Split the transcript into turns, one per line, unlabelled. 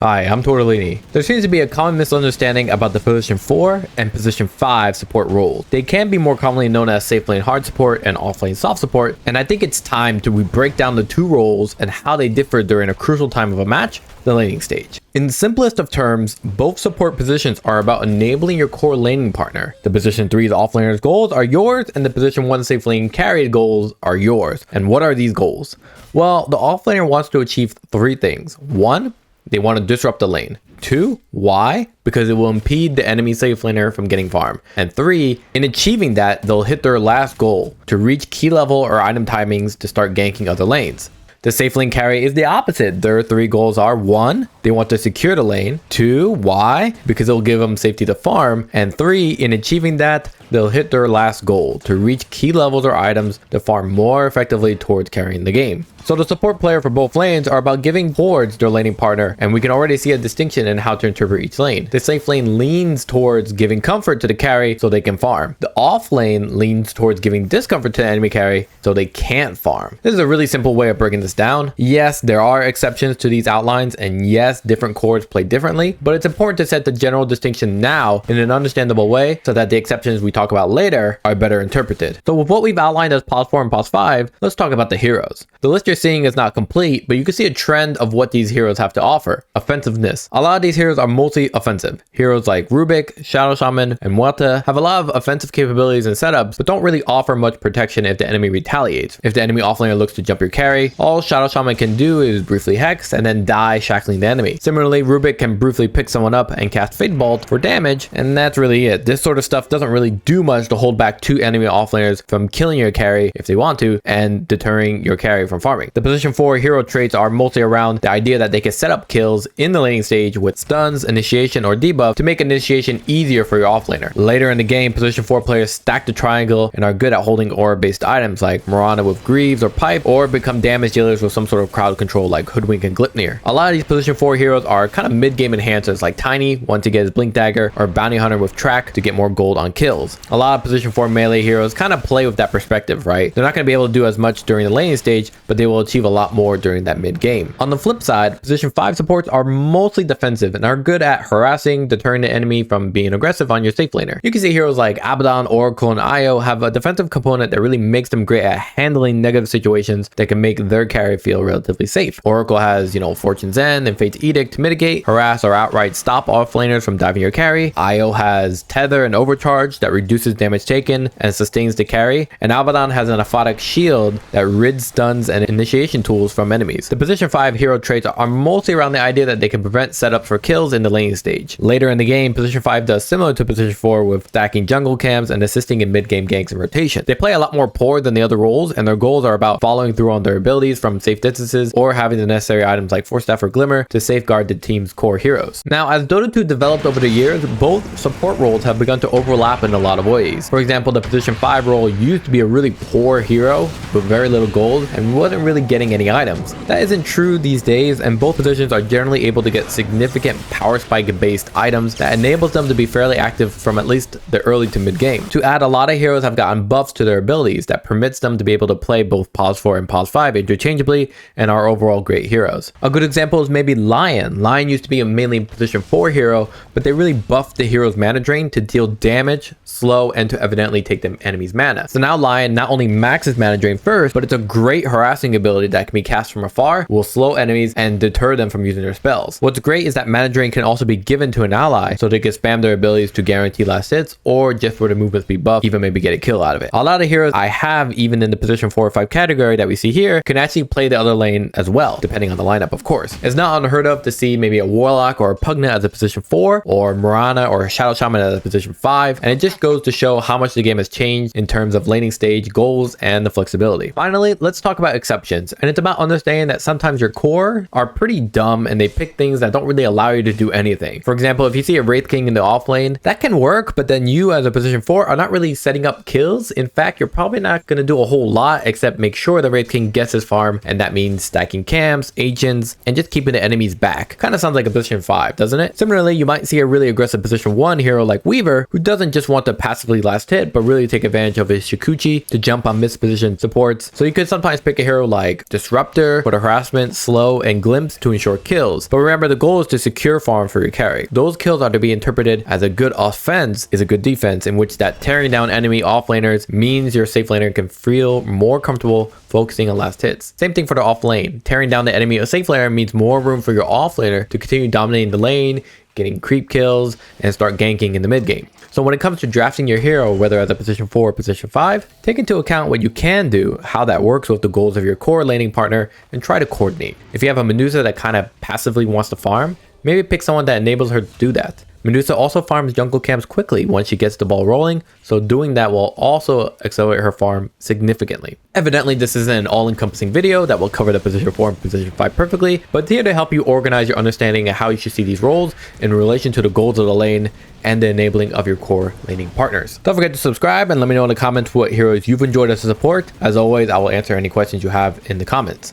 Hi, I'm Torte de Lini. There seems to be a common misunderstanding about the position 4 and position 5 support roles. They can be more commonly known as safe lane hard support and offlane soft support, and I think it's time to break down the two roles and how they differ during a crucial time of a match, the laning stage. In the simplest of terms, both support positions are about enabling your core laning partner. The position 3's offlaner's goals are yours, and the position 1 safe lane carry goals are yours. And what are these goals? Well, the offlaner wants to achieve three things. 1, they want to disrupt the lane. 2, why? Because it will impede the enemy safe laner from getting farm. And 3, in achieving that, they'll hit their last goal to reach key level or item timings to start ganking other lanes. The safe lane carry is the opposite. Their 3 goals are 1, they want to secure the lane. 2, why? Because it'll give them safety to farm. And 3, in achieving that, they'll hit their last goal to reach key levels or items to farm more effectively towards carrying the game. So the support player for both lanes are about giving towards their laning partner, and we can already see a distinction in how to interpret each lane. The safe lane leans towards giving comfort to the carry so they can farm. The off lane leans towards giving discomfort to the enemy carry so they can't farm. This is a really simple way of breaking this down. Yes, there are exceptions to these outlines, and yes, different cores play differently, but it's important to set the general distinction now in an understandable way so that the exceptions we talk about later are better interpreted. So with what we've outlined as pos 4 and pos 5, let's talk about the heroes. The list you're seeing is not complete, but you can see a trend of what these heroes have to offer. Offensiveness. A lot of these heroes are mostly offensive. Heroes like Rubik, Shadow Shaman, and Muerta have a lot of offensive capabilities and setups, but don't really offer much protection if the enemy retaliates. If the enemy offlaner looks to jump your carry, all Shadow Shaman can do is briefly hex and then die shackling the enemy. Similarly, Rubik can briefly pick someone up and cast Fate Bolt for damage, and that's really it. This sort of stuff doesn't really do much to hold back two enemy offlaners from killing your carry if they want to, and deterring your carry from farming. The position 4 hero traits are mostly around the idea that they can set up kills in the laning stage with stuns, initiation, or debuff to make initiation easier for your offlaner. Later in the game, position 4 players stack the triangle and are good at holding aura-based items like Mirana with Greaves or Pipe, or become damage dealers with some sort of crowd control like Hoodwink and Glipnir. A lot of these position 4 heroes are kind of mid-game enhancers like Tiny, one to get his Blink Dagger, or Bounty Hunter with Track to get more gold on kills. A lot of position 4 melee heroes kind of play with that perspective, right? They're not going to be able to do as much during the laning stage, but they will achieve a lot more during that mid game. On the flip side, position 5 supports are mostly defensive and are good at harassing, deterring the enemy from being aggressive on your safe laner. You can see heroes like Abaddon, Oracle, and Io have a defensive component that really makes them great at handling negative situations that can make their carry feel relatively safe. Oracle has, Fortune's End and Fate's Edict to mitigate, harass, or outright stop offlaners from diving your carry. Io has Tether and Overcharge that reduces damage taken and sustains the carry, and Abaddon has an aphotic shield that rids stuns and initiation tools from enemies. The position 5 hero traits are mostly around the idea that they can prevent setups for kills in the laning stage. Later in the game, position 5 does similar to position 4 with stacking jungle camps and assisting in mid-game ganks and rotation. They play a lot more poor than the other roles, and their goals are about following through on their abilities from safe distances or having the necessary items like Force Staff or Glimmer to safeguard the team's core heroes. Now, as Dota 2 developed over the years, both support roles have begun to overlap in a lot of ways. For example, the position 5 role used to be a really poor hero with very little gold and wasn't really getting any items. That isn't true these days, and both positions are generally able to get significant power spike based items that enables them to be fairly active from at least the early to mid game. To add, a lot of heroes have gotten buffs to their abilities that permits them to be able to play both pos 4 and pos 5 interchangeably and are overall great heroes. A good example is maybe Lion. Lion used to be a mainly position 4 hero, but they really buffed the hero's mana drain to deal damage, slow, and to evidently take the enemy's mana. So now Lion not only maxes mana drain first, but it's a great harassing ability that can be cast from afar, will slow enemies and deter them from using their spells. What's great is that mana drain can also be given to an ally so they can spam their abilities to guarantee last hits, or just for the movements be buffed, even maybe get a kill out of it. A lot of heroes I have, even in the position 4 or 5 category that we see here, can actually play the other lane as well, depending on the lineup, of course. It's not unheard of to see maybe a Warlock or a Pugna as a position 4, or Mirana or a Shadow Shaman as a position 5, and it just goes to show how much the game has changed in terms of laning stage goals and the flexibility. Finally, let's talk about exceptions, and it's about understanding that sometimes your core are pretty dumb and they pick things that don't really allow you to do anything. For example, if you see a Wraith King in the off lane, that can work, but then you as a position 4 are not really setting up kills. In fact, you're probably not going to do a whole lot except make sure the Wraith King gets his farm, and that means stacking camps, agents, and just keeping the enemies back. Kind of sounds like a position 5, doesn't it? Similarly, you might see a really aggressive position 1 hero like Weaver, who doesn't just want to passively last hit, but really take advantage of his Shikuchi to jump on mispositioned supports. So you could sometimes pick a hero like like Disruptor for the harassment, Slow, and Glimpse to ensure kills. But remember, the goal is to secure farm for your carry. Those kills are to be interpreted as a good offense is a good defense, in which that tearing down enemy offlaners means your safe laner can feel more comfortable focusing on last hits. Same thing for the off lane. Tearing down the enemy safe laner means more room for your offlaner to continue dominating the lane, getting creep kills, and start ganking in the mid game. So when it comes to drafting your hero, whether at the position 4 or position 5, take into account what you can do, how that works with the goals of your core laning partner, and try to coordinate. If you have a Medusa that kind of passively wants to farm, maybe pick someone that enables her to do that. Medusa also farms jungle camps quickly once she gets the ball rolling, so doing that will also accelerate her farm significantly. Evidently, this isn't an all-encompassing video that will cover the position 4 and position 5 perfectly, but it's here to help you organize your understanding of how you should see these roles in relation to the goals of the lane and the enabling of your core laning partners. Don't forget to subscribe and let me know in the comments what heroes you've enjoyed us to support. As always, I will answer any questions you have in the comments.